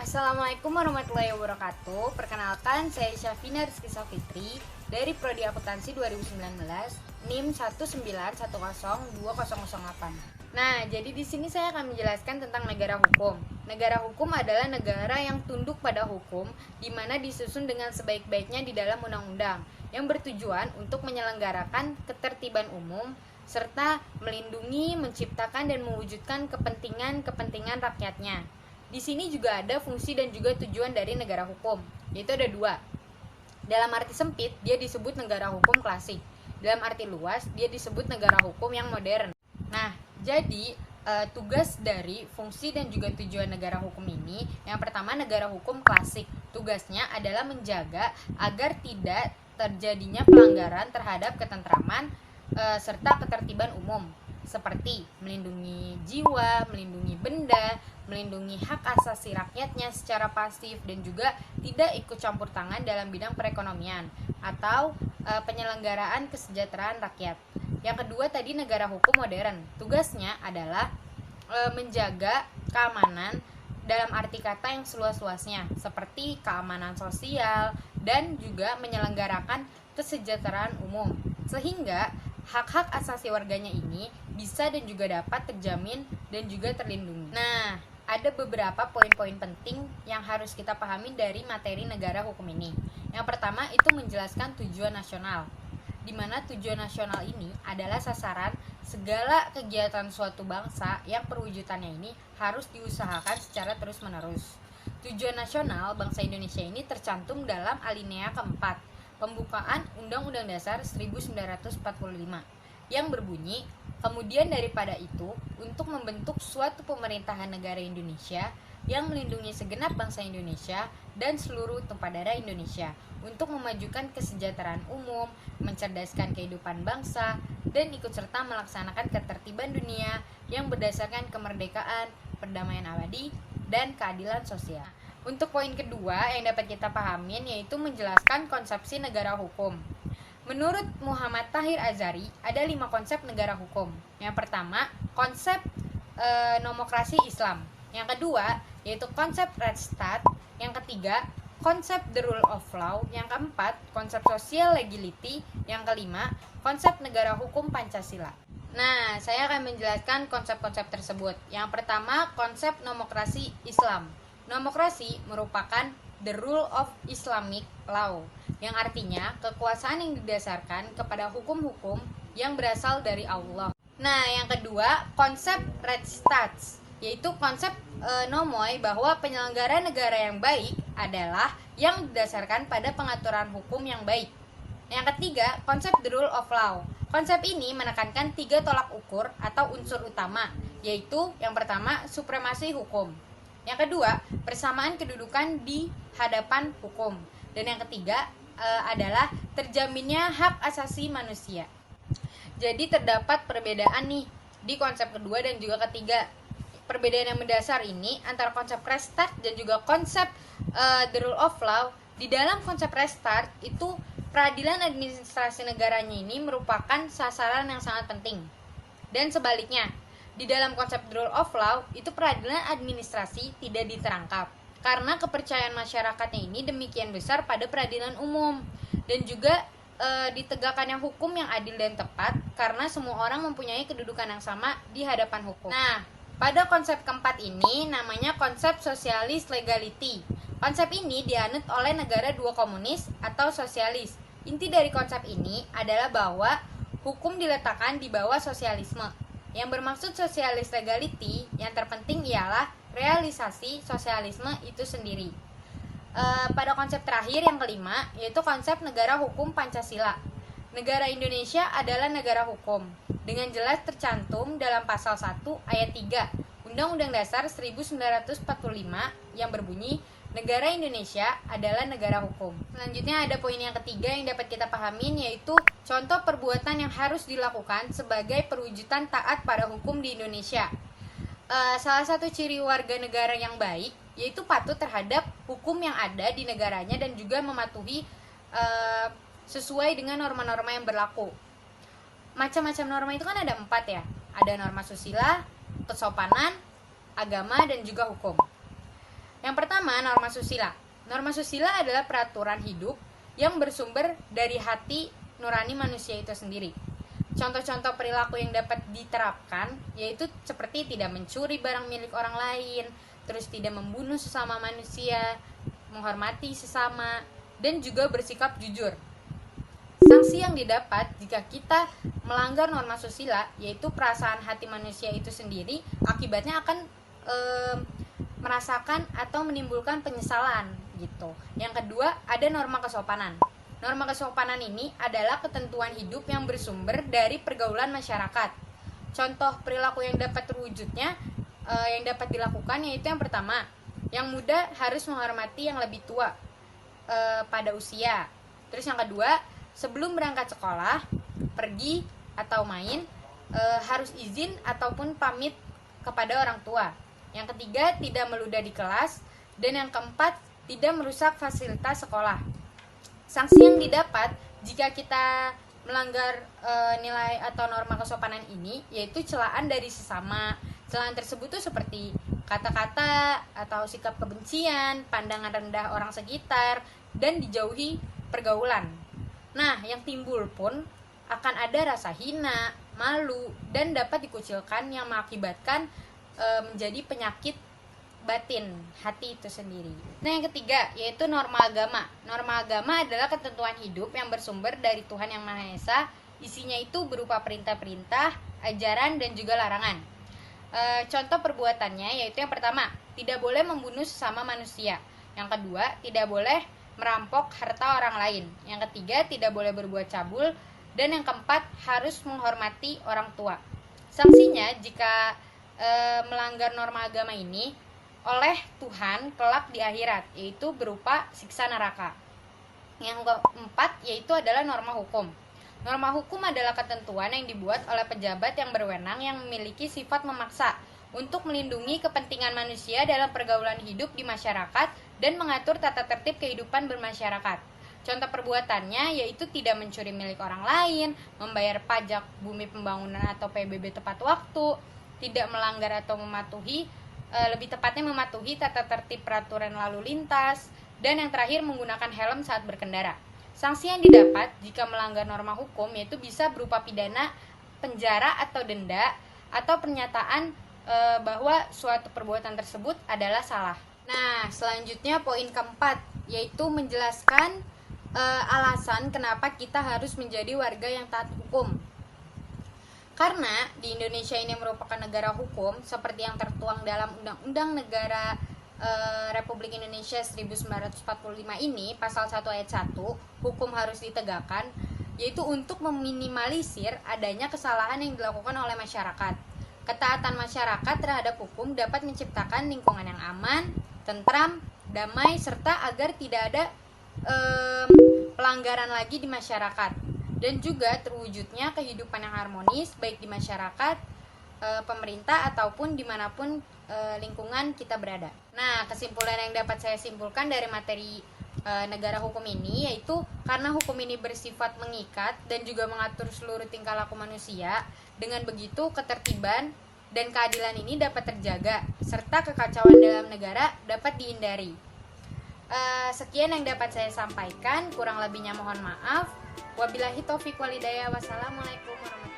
Assalamualaikum warahmatullahi wabarakatuh. Perkenalkan, saya Syafina Rizky Safitri dari Prodi Akuntansi 2019, NIM 191020008. Nah, jadi di sini saya akan menjelaskan tentang negara hukum. Negara hukum adalah negara yang tunduk pada hukum, di mana disusun dengan sebaik-baiknya di dalam undang-undang, yang bertujuan untuk menyelenggarakan ketertiban umum, serta melindungi, menciptakan, dan mewujudkan kepentingan rakyatnya. Di sini juga ada fungsi dan juga tujuan dari negara hukum, yaitu ada dua. Dalam arti sempit, dia disebut negara hukum klasik. Dalam arti luas, dia disebut negara hukum yang modern. Nah, jadi tugas dari fungsi dan juga tujuan negara hukum ini, yang pertama, negara hukum klasik. Tugasnya adalah menjaga agar tidak terjadinya pelanggaran terhadap ketentraman serta ketertiban umum, seperti melindungi jiwa, melindungi benda, melindungi hak asasi rakyatnya secara pasif, dan juga tidak ikut campur tangan dalam bidang perekonomian atau penyelenggaraan kesejahteraan rakyat. Yang kedua tadi, negara hukum modern. Tugasnya adalah menjaga keamanan dalam arti kata yang seluas-luasnya, seperti keamanan sosial dan juga menyelenggarakan kesejahteraan umum, sehingga hak-hak asasi warganya ini bisa dan juga dapat terjamin dan juga terlindungi. Nah, ada beberapa poin-poin penting yang harus kita pahami dari materi negara hukum ini. Yang pertama itu menjelaskan tujuan nasional, di mana tujuan nasional ini adalah sasaran segala kegiatan suatu bangsa yang perwujudannya ini harus diusahakan secara terus-menerus. Tujuan nasional bangsa Indonesia ini tercantum dalam alinea keempat pembukaan Undang-Undang Dasar 1945 yang berbunyi, kemudian daripada itu, untuk membentuk suatu pemerintahan negara Indonesia yang melindungi segenap bangsa Indonesia dan seluruh tumpah darah Indonesia, untuk memajukan kesejahteraan umum, mencerdaskan kehidupan bangsa, dan ikut serta melaksanakan ketertiban dunia yang berdasarkan kemerdekaan, perdamaian abadi, dan keadilan sosial. Untuk poin kedua yang dapat kita pahamin yaitu menjelaskan konsepsi negara hukum. Menurut Muhammad Tahir Azhari, ada 5 konsep negara hukum. Yang pertama, konsep nomokrasi Islam. Yang kedua, yaitu konsep Rechtsstaat. Yang ketiga, konsep the rule of law. Yang keempat, konsep social legality. Yang kelima, konsep negara hukum Pancasila. Nah, saya akan menjelaskan konsep-konsep tersebut. Yang pertama, konsep nomokrasi Islam. Nomokrasi merupakan the rule of Islamic law, yang artinya kekuasaan yang didasarkan kepada hukum-hukum yang berasal dari Allah. Nah, yang kedua, konsep Rechtsstaat, yaitu konsep Nomoy bahwa penyelenggara negara yang baik adalah yang didasarkan pada pengaturan hukum yang baik. Yang ketiga, konsep the rule of law. Konsep ini menekankan 3 tolak ukur atau unsur utama, yaitu yang pertama, supremasi hukum. Yang kedua, persamaan kedudukan di hadapan hukum. Dan yang ketiga adalah terjaminnya hak asasi manusia. Jadi terdapat perbedaan nih di konsep kedua dan juga ketiga. Perbedaan yang mendasar ini antara konsep Rechtsstaat dan juga konsep the rule of law. Di dalam konsep Rechtsstaat itu peradilan administrasi negaranya ini merupakan sasaran yang sangat penting. Dan sebaliknya, di dalam konsep the rule of law itu peradilan administrasi tidak diterangkap karena kepercayaan masyarakatnya ini demikian besar pada peradilan umum, dan juga ditegakkannya hukum yang adil dan tepat karena semua orang mempunyai kedudukan yang sama di hadapan hukum. Nah, pada konsep keempat ini namanya konsep socialist legality. Konsep ini dianut oleh negara dua komunis atau sosialis. Inti dari konsep ini adalah bahwa hukum diletakkan di bawah sosialisme. Yang bermaksud socialist legality yang terpenting ialah realisasi sosialisme itu sendiri. Pada konsep terakhir yang kelima yaitu konsep negara hukum Pancasila. Negara Indonesia adalah negara hukum dengan jelas tercantum dalam pasal 1 ayat 3 Undang-Undang Dasar 1945 yang berbunyi, negara Indonesia adalah negara hukum. Selanjutnya ada poin yang ketiga yang dapat kita pahamin, yaitu contoh perbuatan yang harus dilakukan sebagai perwujudan taat pada hukum di Indonesia. Salah satu ciri warga negara yang baik yaitu patuh terhadap hukum yang ada di negaranya dan juga mematuhi sesuai dengan norma-norma yang berlaku. Macam-macam norma itu kan ada 4 ya. Ada norma susila, kesopanan, agama, dan juga hukum. Yang pertama, norma susila. Norma susila adalah peraturan hidup yang bersumber dari hati nurani manusia itu sendiri. Contoh-contoh perilaku yang dapat diterapkan yaitu seperti tidak mencuri barang milik orang lain, terus tidak membunuh sesama manusia, menghormati sesama, dan juga bersikap jujur. Sanksi yang didapat jika kita melanggar norma susila yaitu perasaan hati manusia itu sendiri akibatnya akan merasakan atau menimbulkan penyesalan gitu. Yang kedua, ada norma kesopanan. Norma kesopanan ini adalah ketentuan hidup yang bersumber dari pergaulan masyarakat. Contoh perilaku yang dapat terwujudnya yang dapat dilakukan yaitu yang pertama, yang muda harus menghormati yang lebih tua pada usia. Terus yang kedua, sebelum berangkat sekolah, pergi atau main harus izin ataupun pamit kepada orang tua. Yang ketiga, tidak meludah di kelas. Dan yang keempat, tidak merusak fasilitas sekolah. Sanksi yang didapat jika kita melanggar nilai atau norma kesopanan ini yaitu celaan dari sesama. Celaan tersebut tuh seperti kata-kata atau sikap kebencian, pandangan rendah orang sekitar, dan dijauhi pergaulan. Nah, yang timbul pun akan ada rasa hina, malu, dan dapat dikucilkan yang mengakibatkan menjadi penyakit batin hati itu sendiri. Nah, yang ketiga yaitu norma agama. Norma agama adalah ketentuan hidup yang bersumber dari Tuhan Yang Maha Esa. Isinya itu berupa perintah-perintah, ajaran, dan juga larangan. Contoh perbuatannya yaitu yang pertama, tidak boleh membunuh sesama manusia. Yang kedua, tidak boleh merampok harta orang lain. Yang ketiga, tidak boleh berbuat cabul. Dan yang keempat, harus menghormati orang tua. Sanksinya jika melanggar norma agama ini oleh Tuhan kelak di akhirat, yaitu berupa siksa neraka. Yang keempat yaitu adalah norma hukum. Norma hukum adalah ketentuan yang dibuat oleh pejabat yang berwenang yang memiliki sifat memaksa untuk melindungi kepentingan manusia dalam pergaulan hidup di masyarakat dan mengatur tata tertib kehidupan bermasyarakat. Contoh perbuatannya yaitu tidak mencuri milik orang lain, membayar pajak bumi pembangunan atau PBB tepat waktu, tidak melanggar atau mematuhi lebih tepatnya mematuhi tata tertib peraturan lalu lintas, dan yang terakhir menggunakan helm saat berkendara. Sanksi yang didapat jika melanggar norma hukum yaitu bisa berupa pidana, penjara atau denda, atau pernyataan bahwa suatu perbuatan tersebut adalah salah. Nah, selanjutnya poin keempat yaitu menjelaskan alasan kenapa kita harus menjadi warga yang taat hukum. Karena di Indonesia ini merupakan negara hukum seperti yang tertuang dalam Undang-Undang Negara Republik Indonesia 1945 ini, pasal 1 ayat 1, hukum harus ditegakkan, yaitu untuk meminimalisir adanya kesalahan yang dilakukan oleh masyarakat. Ketaatan masyarakat terhadap hukum dapat menciptakan lingkungan yang aman, tentram, damai, serta agar tidak ada pelanggaran lagi di masyarakat. Dan juga terwujudnya kehidupan yang harmonis baik di masyarakat, pemerintah, ataupun dimanapun lingkungan kita berada. Nah, kesimpulan yang dapat saya simpulkan dari materi negara hukum ini yaitu karena hukum ini bersifat mengikat dan juga mengatur seluruh tingkah laku manusia. Dengan begitu, ketertiban dan keadilan ini dapat terjaga serta kekacauan dalam negara dapat dihindari. Sekian yang dapat saya sampaikan, kurang lebihnya mohon maaf. Wabillahi taufiq walhidayah. Wassalamualaikum warahmatullahi wabarakatuh.